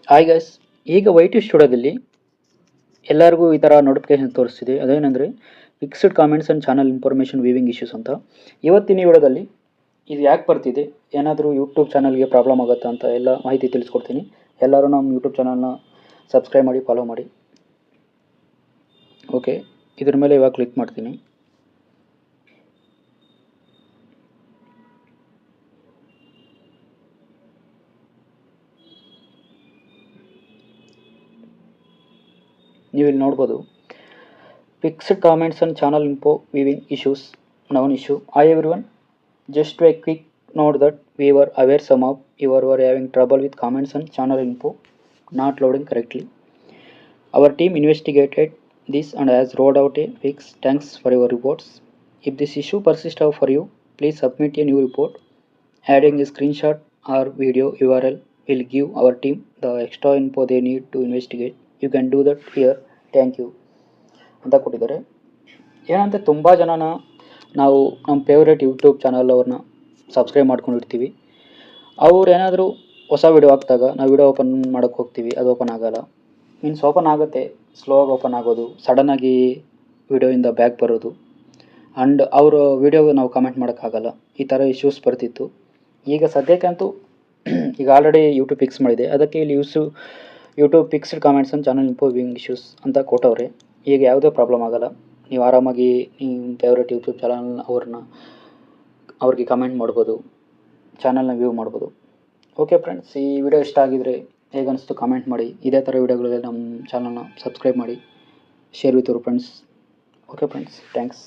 Hi guys, ಈಗ ವೈಟಿ ಸ್ಟುಡಿಯೋದಲ್ಲಿ ಎಲ್ಲರಿಗೂ ಈ ಥರ ನೋಟಿಫಿಕೇಶನ್ ತೋರಿಸ್ತಿದೆ. ಅದೇನೆಂದರೆ fixed comments and channel information weaving issues ಅಂತ. ಇವತ್ತಿನ ವಿಡಿಯೋದಲ್ಲಿ ಇದು ಯಾಕೆ ಬರ್ತಿದೆ, ಏನಾದರೂ ಯೂಟ್ಯೂಬ್ ಚಾನಲ್ಗೆ ಪ್ರಾಬ್ಲಮ್ ಆಗುತ್ತಾ ಅಂತ ಎಲ್ಲ ಮಾಹಿತಿ ತಿಳಿಸ್ಕೊಡ್ತೀನಿ. ಎಲ್ಲರೂ ನಮ್ಮ ಯೂಟ್ಯೂಬ್ ಚಾನಲ್ನ ಸಬ್ಸ್ಕ್ರೈಬ್ ಮಾಡಿ, ಫಾಲೋ ಮಾಡಿ. ಓಕೆ, ಇದ್ರ ಮೇಲೆ ಇವಾಗ ಕ್ಲಿಕ್ ಮಾಡ್ತೀನಿ. ನೀವು ಇಲ್ಲಿ ನೋಡ್ಬೋದು, fixed comments and channel info weaving issues noun issue. Hi everyone, just a quick note that we were aware some of you were having trouble with comments and channel info not loading correctly. Our team investigated this and has rolled out a fix. Thanks for your reports. If this issue persists for you, please submit a new report. Adding a screenshot or video URL will give our team the extra info they need to investigate. You can do that here. Thank you ಅಂತ ಕೊಟ್ಟಿದ್ದಾರೆ. ಏನಂತ ತುಂಬ ಜನನ ನಾವು ನಮ್ಮ favourite YouTube channel ಅವ್ರನ್ನ subscribe ಮಾಡ್ಕೊಂಡಿರ್ತೀವಿ. ಅವ್ರು ಏನಾದರೂ ಹೊಸ ವೀಡಿಯೋ ಹಾಕಿದಾಗ ನಾವು ವೀಡಿಯೋ ಓಪನ್ ಮಾಡೋಕ್ಕೆ ಹೋಗ್ತೀವಿ, ಅದು ಓಪನ್ ಆಗೋಲ್ಲ. ಮೀನ್ಸ್ ಓಪನ್ ಆಗುತ್ತೆ, ಸ್ಲೋ ಆಗಿ ಓಪನ್ ಆಗೋದು, ಸಡನ್ನಾಗಿ ವೀಡಿಯೋಯಿಂದ ಬ್ಯಾಕ್ ಬರೋದು, ಆ್ಯಂಡ್ ಅವರು ವೀಡಿಯೋಗೆ ನಾವು ಕಮೆಂಟ್ ಮಾಡೋಕ್ಕಾಗಲ್ಲ. ಈ ಥರ ಇಶ್ಯೂಸ್ ಬರ್ತಿತ್ತು. ಈಗ ಸದ್ಯಕ್ಕಂತೂ ಈಗ ಆಲ್ರೆಡಿ ಯೂಟ್ಯೂಬ್ ಫಿಕ್ಸ್ ಮಾಡಿದೆ. ಅದಕ್ಕೆ ಇಲ್ಲಿ YouTube fixed comments and channel info wing issues ಅಂತ ಕೊಟ್ಟವ್ರೆ. ಈಗ ಯಾವುದೇ ಪ್ರಾಬ್ಲಮ್ ಆಗೋಲ್ಲ. ನೀವು ಆರಾಮಾಗಿ ನಿಮ್ಮ ಫೇವ್ರೇಟ್ ಯೂಟ್ಯೂಬ್ ಚಾನಲ್ ಅವ್ರಿಗೆ ಕಮೆಂಟ್ ಮಾಡ್ಬೋದು, ಚಾನಲ್ನ ವ್ಯೂ ಮಾಡ್ಬೋದು. ಓಕೆ ಫ್ರೆಂಡ್ಸ್, ಈ ವಿಡಿಯೋ ಇಷ್ಟ ಆಗಿದರೆ ಹೇಗನ್ನಿಸ್ತು ಕಮೆಂಟ್ ಮಾಡಿ. ಇದೇ ಥರ ವಿಡಿಯೋಗಳಿಗೆ ನಮ್ಮ ಚಾನಲ್ನ ಸಬ್ಸ್ಕ್ರೈಬ್ ಮಾಡಿ, share with your friends. Okay friends, thanks.